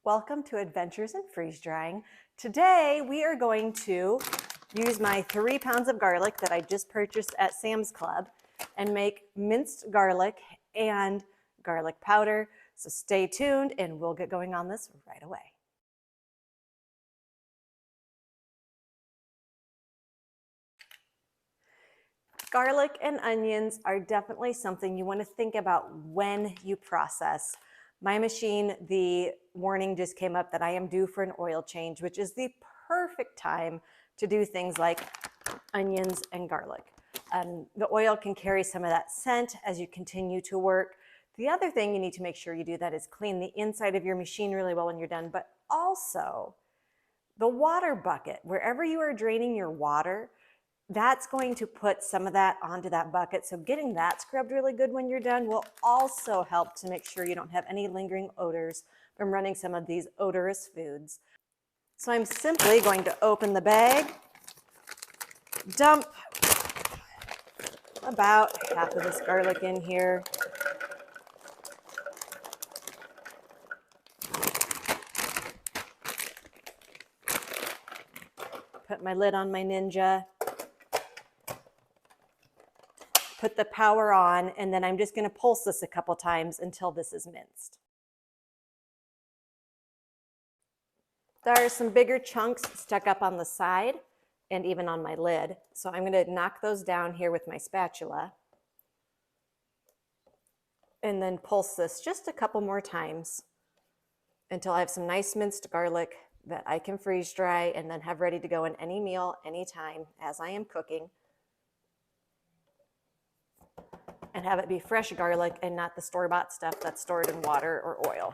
Welcome to Adventures in Freeze Drying. Today we are going to use my 3 pounds of garlic that I just purchased at Sam's Club and make minced garlic and garlic powder. So stay tuned and we'll get going on this right away. Garlic and onions are definitely something you want to think about when you process. My machine, the warning just came up that I am due for an oil change, which is the perfect time to do things like onions and garlic. The oil can carry some of that scent as you continue to work. The other thing you need to make sure you do that is clean the inside of your machine really well when you're done, but also the water bucket, wherever you are draining your water, that's going to put some of that onto that bucket. So getting that scrubbed really good when you're done will also help to make sure you don't have any lingering odors from running some of these odorous foods. So I'm simply going to open the bag, dump about half of this garlic in here. Put my lid on my Ninja. Put the power on, and then I'm just going to pulse this a couple times until this is minced. There are some bigger chunks stuck up on the side and even on my lid. So I'm going to knock those down here with my spatula and then pulse this just a couple more times until I have some nice minced garlic that I can freeze dry and then have ready to go in any meal, anytime as I am cooking. And have it be fresh garlic and not the store-bought stuff that's stored in water or oil.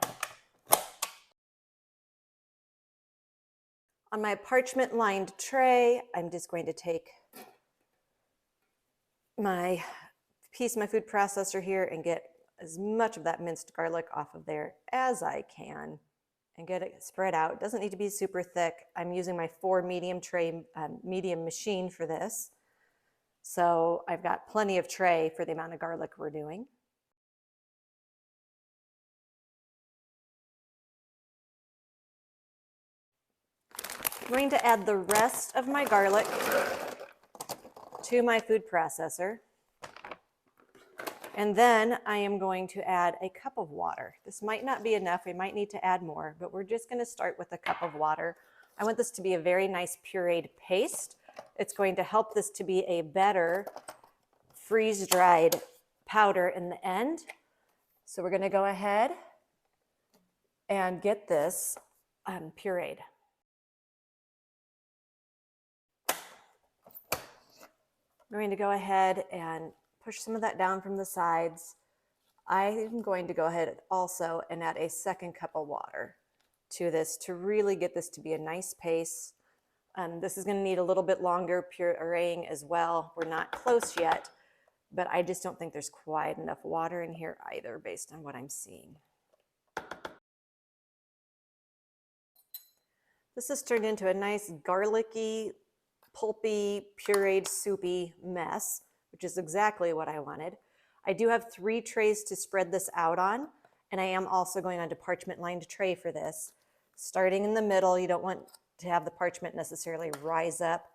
On my parchment-lined tray, I'm just going to take my piece of my food processor here and get as much of that minced garlic off of there as I can and get it spread out. It doesn't need to be super thick. I'm using my 4 medium tray, medium machine for this. So I've got plenty of tray for the amount of garlic we're doing. I'm going to add the rest of my garlic to my food processor. And then I am going to add a cup of water. This might not be enough. We might need to add more, but we're just going to start with a cup of water. I want this to be a very nice pureed paste. It's going to help this to be a better freeze-dried powder in the end. So we're going to go ahead and get this pureed. I'm going to go ahead and push some of that down from the sides. I'm going to go ahead also and add a second cup of water to this to really get this to be a nice paste. This is going to need a little bit longer pureeing as well. We're not close yet, but I just don't think there's quite enough water in here either based on what I'm seeing. This has turned into a nice garlicky, pulpy, pureed, soupy mess, which is exactly what I wanted. I do have 3 trays to spread this out on, and I am also going on to parchment-lined tray for this. Starting in the middle, you don't want to have the parchment necessarily rise up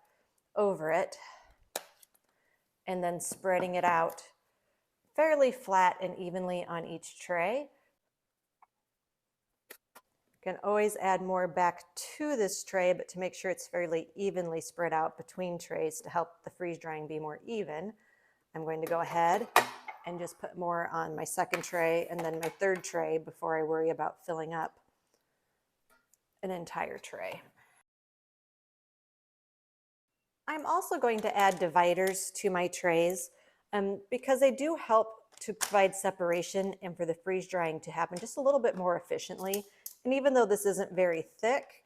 over it, and then spreading it out fairly flat and evenly on each tray. You can always add more back to this tray, but to make sure it's fairly evenly spread out between trays to help the freeze drying be more even, I'm going to go ahead and just put more on my second tray and then my third tray before I worry about filling up an entire tray. I'm also going to add dividers to my trays because they do help to provide separation and for the freeze drying to happen just a little bit more efficiently. And even though this isn't very thick,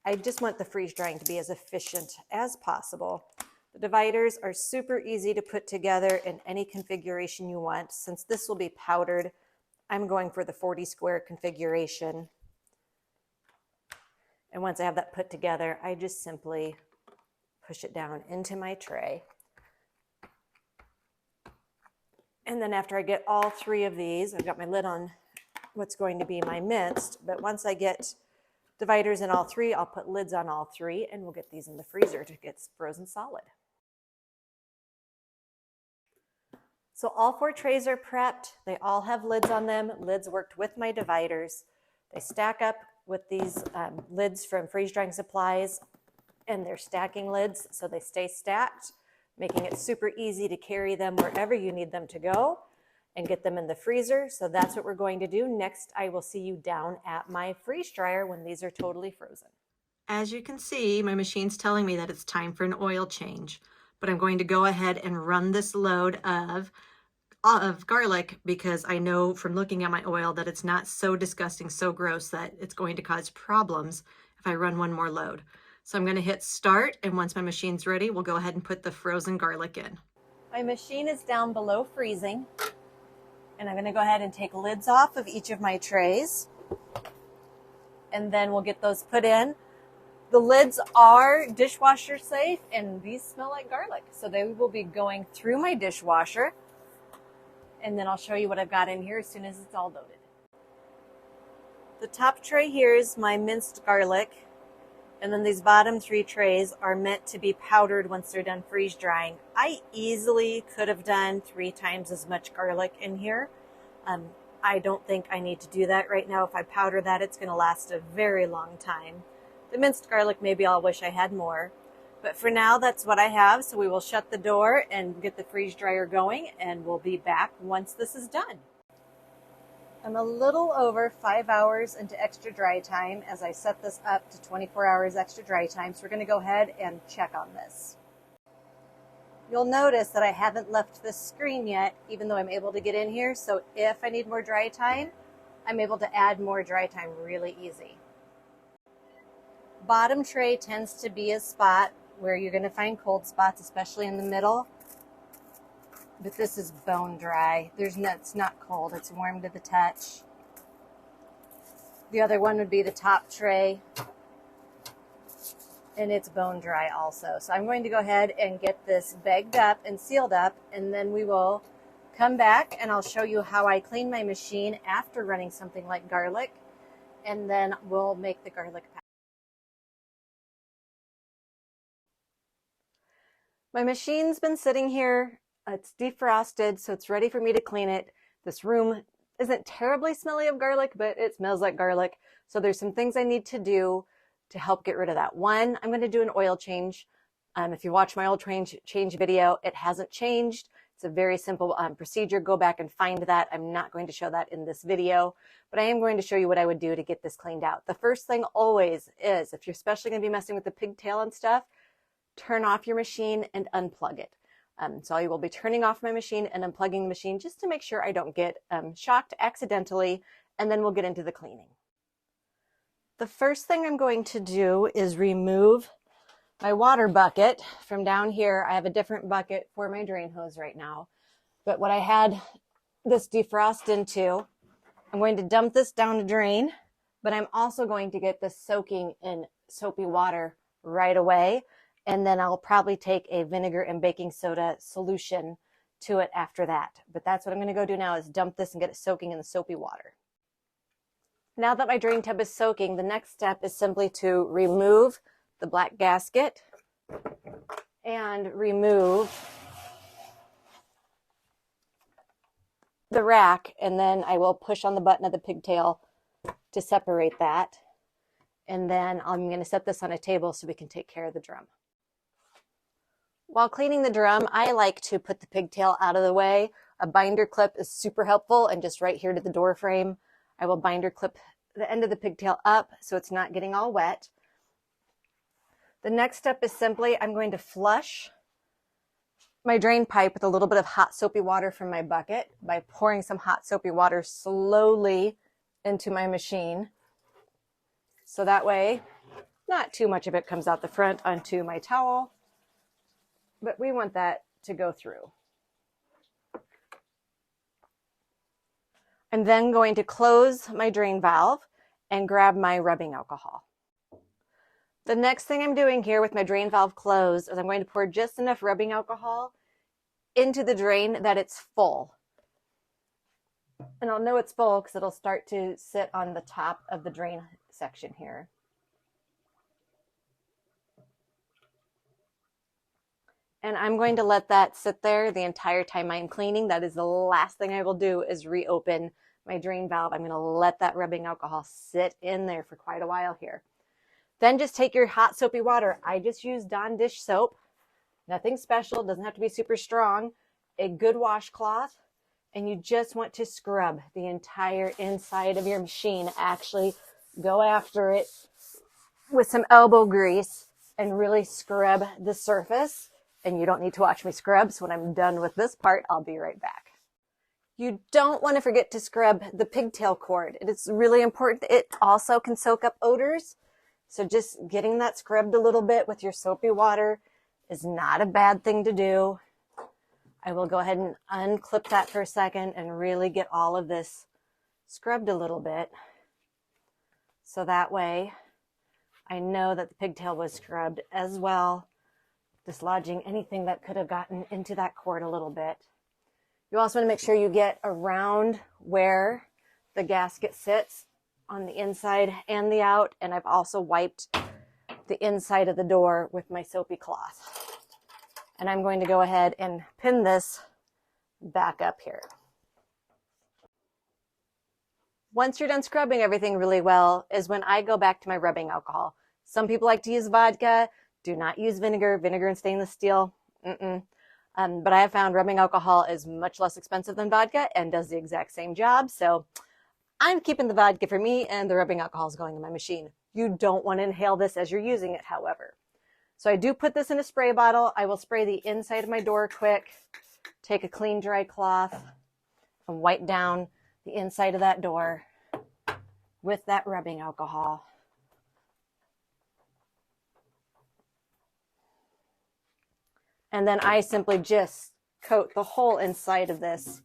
I just want the freeze drying to be as efficient as possible. The dividers are super easy to put together in any configuration you want. Since this will be powdered, I'm going for the 40 square configuration. And once I have that put together, I just simply push it down into my tray. And then after I get all 3 of these, I've got my lid on what's going to be my minced. But once I get dividers in all three, I'll put lids on all three, and we'll get these in the freezer to get frozen solid. So all 4 trays are prepped. They all have lids on them. Lids worked with my dividers. They stack up with these lids from Freeze Drying Supplies, and they're stacking lids, so they stay stacked, making it super easy to carry them wherever you need them to go and get them in the freezer. So that's what we're going to do. Next, I will see you down at my freeze dryer when these are totally frozen. As you can see, my machine's telling me that it's time for an oil change, but I'm going to go ahead and run this load of garlic because I know from looking at my oil that it's not so disgusting, so gross that it's going to cause problems if I run one more load. So I'm going to hit start, and once my machine's ready, we'll go ahead and put the frozen garlic in. My machine is down below freezing, and I'm going to go ahead and take lids off of each of my trays, and then we'll get those put in. The lids are dishwasher safe, and these smell like garlic, so they will be going through my dishwasher, and then I'll show you what I've got in here as soon as it's all loaded. The top tray here is my minced garlic, and then these bottom 3 trays are meant to be powdered once they're done freeze drying. I easily could have done 3 times as much garlic in here. I don't think I need to do that right now. If I powder that, it's going to last a very long time. The minced garlic, maybe I'll wish I had more. But for now, that's what I have. So we will shut the door and get the freeze dryer going, and we'll be back once this is done. I'm a little over 5 hours into extra dry time as I set this up to 24 hours extra dry time. So we're going to go ahead and check on this. You'll notice that I haven't left this screen yet, even though I'm able to get in here. So if I need more dry time, I'm able to add more dry time really easy. Bottom tray tends to be a spot where you're going to find cold spots, especially in the middle. But this is bone dry. It's not cold, it's warm to the touch. The other one would be the top tray, and it's bone dry also. So I'm going to go ahead and get this bagged up and sealed up, and then we will come back and I'll show you how I clean my machine after running something like garlic, and then we'll make the garlic powder. My machine's been sitting here. It's defrosted, so it's ready for me to clean it. This room isn't terribly smelly of garlic, but it smells like garlic. So there's some things I need to do to help get rid of that. One, I'm going to do an oil change. If you watch my oil change video, it hasn't changed. It's a very simple procedure. Go back and find that. I'm not going to show that in this video, but I am going to show you what I would do to get this cleaned out. The first thing always is, if you're especially going to be messing with the pigtail and stuff, turn off your machine and unplug it. So I will be turning off my machine and unplugging the machine just to make sure I don't get shocked accidentally, and then we'll get into the cleaning. The first thing I'm going to do is remove my water bucket from down here. I have a different bucket for my drain hose right now, but what I had this defrost into, I'm going to dump this down the drain, but I'm also going to get this soaking in soapy water right away. And then I'll probably take a vinegar and baking soda solution to it after that. But that's what I'm going to go do now, is dump this and get it soaking in the soapy water. Now that my drain tub is soaking, the next step is simply to remove the black gasket and remove the rack. And then I will push on the button of the pigtail to separate that. And then I'm going to set this on a table so we can take care of the drum. While cleaning the drum, I like to put the pigtail out of the way. A binder clip is super helpful, and just right here to the door frame, I will binder clip the end of the pigtail up so it's not getting all wet. The next step is simply, I'm going to flush my drain pipe with a little bit of hot soapy water from my bucket by pouring some hot soapy water slowly into my machine. So that way, not too much of it comes out the front onto my towel, but we want that to go through. I'm then going to close my drain valve and grab my rubbing alcohol. The next thing I'm doing here with my drain valve closed is I'm going to pour just enough rubbing alcohol into the drain that it's full. And I'll know it's full because it'll start to sit on the top of the drain section here. And I'm going to let that sit there the entire time I'm cleaning. That is the last thing I will do is reopen my drain valve. I'm going to let that rubbing alcohol sit in there for quite a while here. Then just take your hot soapy water. I just use Dawn dish soap. Nothing special. It doesn't have to be super strong. A good washcloth. And you just want to scrub the entire inside of your machine. Actually go after it with some elbow grease and really scrub the surface. And you don't need to watch me scrub. So when I'm done with this part, I'll be right back. You don't want to forget to scrub the pigtail cord. It is really important. It also can soak up odors. So just getting that scrubbed a little bit with your soapy water is not a bad thing to do. I will go ahead and unclip that for a second and really get all of this scrubbed a little bit. So that way I know that the pigtail was scrubbed as well, dislodging anything that could have gotten into that cord a little bit. You also want to make sure you get around where the gasket sits on the inside and the out. And I've also wiped the inside of the door with my soapy cloth. And I'm going to go ahead and pin this back up here. Once you're done scrubbing everything really well is when I go back to my rubbing alcohol. Some people like to use vodka. Do not use vinegar. Vinegar and stainless steel. But I have found rubbing alcohol is much less expensive than vodka and does the exact same job. So I'm keeping the vodka for me and the rubbing alcohol is going in my machine. You don't want to inhale this as you're using it, however. So I do put this in a spray bottle. I will spray the inside of my door quick, take a clean dry cloth and wipe down the inside of that door with that rubbing alcohol. And then I simply just coat the whole inside of this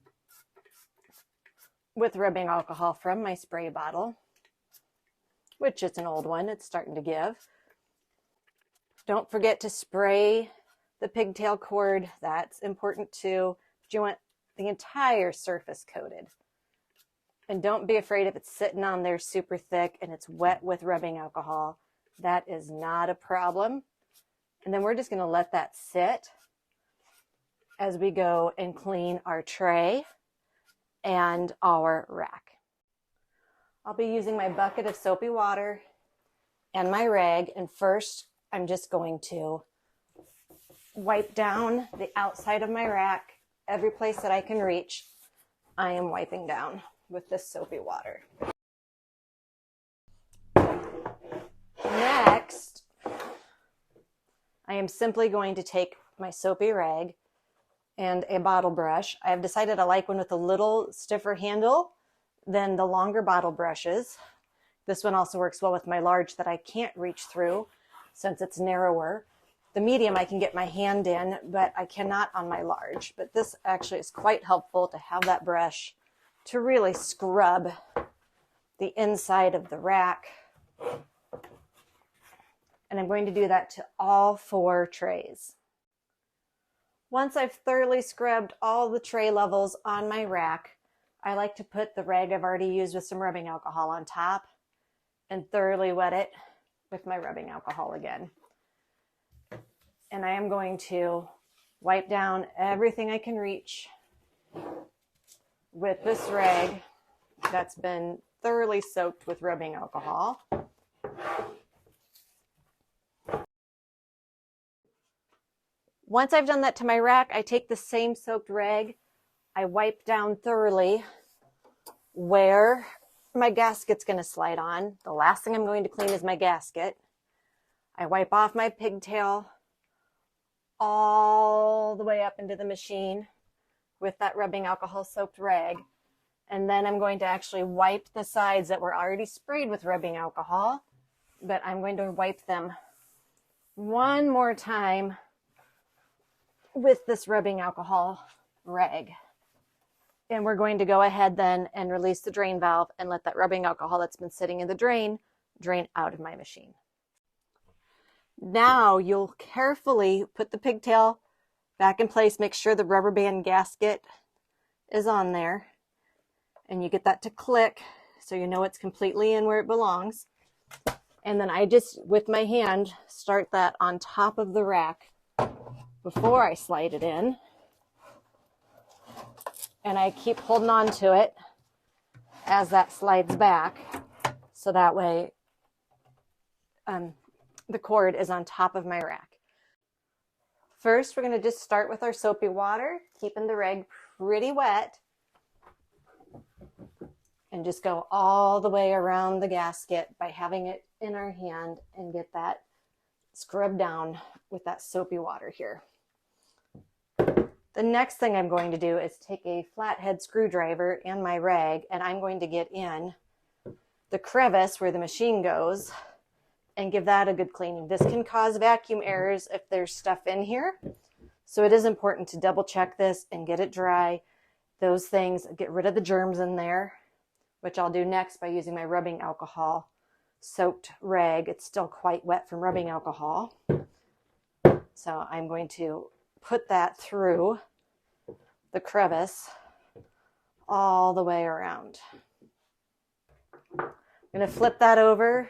with rubbing alcohol from my spray bottle, which is an old one. It's starting to give. Don't forget to spray the pigtail cord. That's important too. But you want the entire surface coated. And don't be afraid if it's sitting on there super thick and it's wet with rubbing alcohol. That is not a problem. And then we're just going to let that sit as we go and clean our tray and our rack. I'll be using my bucket of soapy water and my rag. And first, I'm just going to wipe down the outside of my rack. Every place that I can reach, I am wiping down with this soapy water. Next, I am simply going to take my soapy rag and a bottle brush. I have decided I like one with a little stiffer handle than the longer bottle brushes. This one also works well with my large that I can't reach through since it's narrower. The medium I can get my hand in, but I cannot on my large. But this actually is quite helpful to have that brush to really scrub the inside of the rack. And I'm going to do that to all 4 trays. Once I've thoroughly scrubbed all the tray levels on my rack, I like to put the rag I've already used with some rubbing alcohol on top and thoroughly wet it with my rubbing alcohol again. And I am going to wipe down everything I can reach with this rag that's been thoroughly soaked with rubbing alcohol. Once I've done that to my rack, I take the same soaked rag, I wipe down thoroughly where my gasket's going to slide on. The last thing I'm going to clean is my gasket. I wipe off my pigtail all the way up into the machine with that rubbing alcohol soaked rag. And then I'm going to actually wipe the sides that were already sprayed with rubbing alcohol, but I'm going to wipe them one more time with this rubbing alcohol rag. And we're going to go ahead then and release the drain valve and let that rubbing alcohol that's been sitting in the drain out of my machine. Now you'll carefully put the pigtail back in place. Make sure the rubber band gasket is on there. and you get that to click so you know it's completely in where it belongs. And then I just, with my hand, start that on top of the rack before I slide it in. And I keep holding on to it as that slides back, so that way the cord is on top of my rack. First, we're going to just start with our soapy water, keeping the rag pretty wet, and just go all the way around the gasket by having it in our hand and get that scrubbed down with that soapy water here. The next thing I'm going to do is take a flathead screwdriver and my rag, and I'm going to get in the crevice where the machine goes and give that a good cleaning. This can cause vacuum errors if there's stuff in here. So it is important to double check this and get it dry. Those things, get rid of the germs in there, which I'll do next by using my rubbing alcohol soaked rag. It's still quite wet from rubbing alcohol. So I'm going to put that through the crevice all the way around. I'm going to flip that over,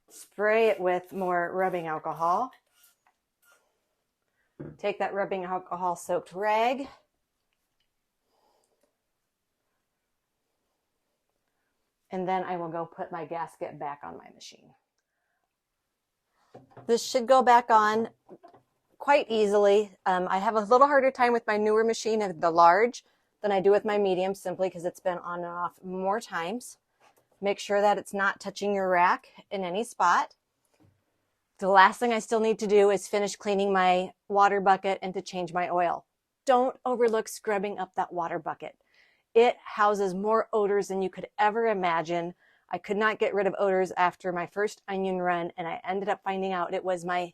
spray it with more rubbing alcohol. Take that rubbing alcohol soaked rag, and then I will go put my gasket back on my machine. This should go back on quite easily. I have a little harder time with my newer machine, the large, than I do with my medium, simply because it's been on and off more times. Make sure that it's not touching your rack in any spot. The last thing I still need to do is finish cleaning my water bucket and to change my oil. Don't overlook scrubbing up that water bucket. It houses more odors than you could ever imagine. I could not get rid of odors after my first onion run, and I ended up finding out it was my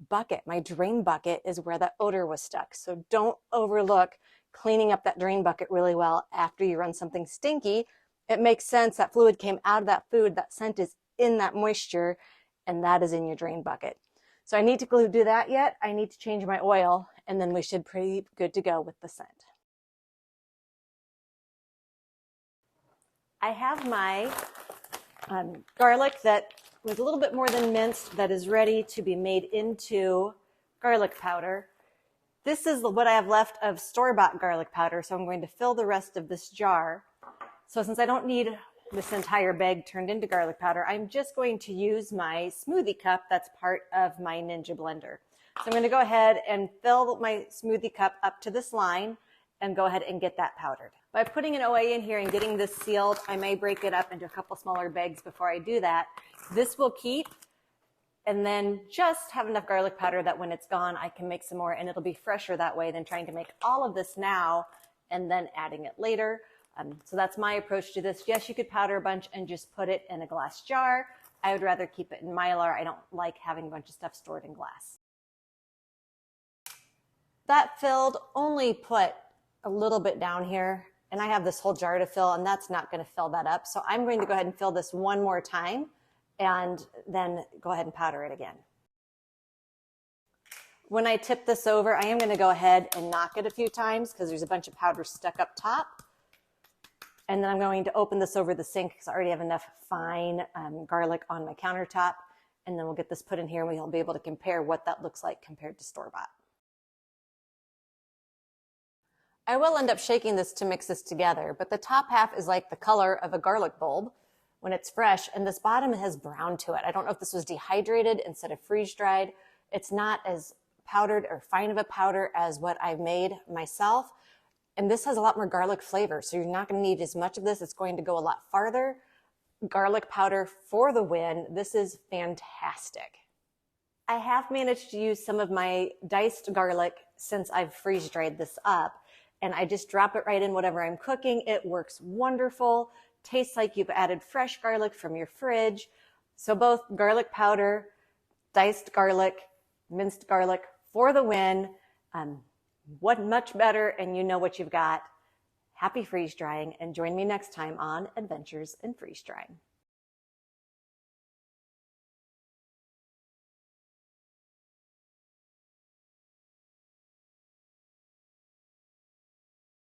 bucket. My drain bucket is where that odor was stuck. So don't overlook cleaning up that drain bucket really well after you run something stinky. It makes sense that fluid came out of that food. That scent is in that moisture, and that is in your drain bucket. So I need to go do that yet. I need to change my oil, and then we should pretty good to go with the scent. I have my garlic that was a little bit more than minced that is ready to be made into garlic powder. This is what I have left of store-bought garlic powder, so I'm going to fill the rest of this jar. So since I don't need this entire bag turned into garlic powder, I'm just going to use my smoothie cup that's part of my Ninja blender. So I'm going to go ahead and fill my smoothie cup up to this line and go ahead and get that powdered. By putting an OA in here and getting this sealed, I may break it up into a couple smaller bags before I do that. This will keep, and then just have enough garlic powder that when it's gone, I can make some more, and it'll be fresher that way than trying to make all of this now and then adding it later. So that's my approach to this. Yes, you could powder a bunch and just put it in a glass jar. I would rather keep it in Mylar. I don't like having a bunch of stuff stored in glass. That filled, only put a little bit down here, and I have this whole jar to fill, and that's not going to fill that up. So I'm going to go ahead and fill this one more time and then go ahead and powder it again. When I tip this over, I am going to go ahead and knock it a few times because there's a bunch of powder stuck up top. And then I'm going to open this over the sink because I already have enough fine garlic on my countertop. And then we'll get this put in here and we'll be able to compare what that looks like compared to store-bought. I will end up shaking this to mix this together, but the top half is like the color of a garlic bulb when it's fresh, and this bottom has brown to it. I don't know if this was dehydrated instead of freeze-dried. It's not as powdered or fine of a powder as what I've made myself. And this has a lot more garlic flavor, so you're not going to need as much of this. It's going to go a lot farther. Garlic powder for the win. This is fantastic. I have managed to use some of my diced garlic since I've freeze-dried this up, and I just drop it right in whatever I'm cooking. It works wonderful. Tastes like you've added fresh garlic from your fridge. So both garlic powder, diced garlic, minced garlic for the win. What much better, and you know what you've got. Happy freeze drying, and join me next time on Adventures in Freeze Drying.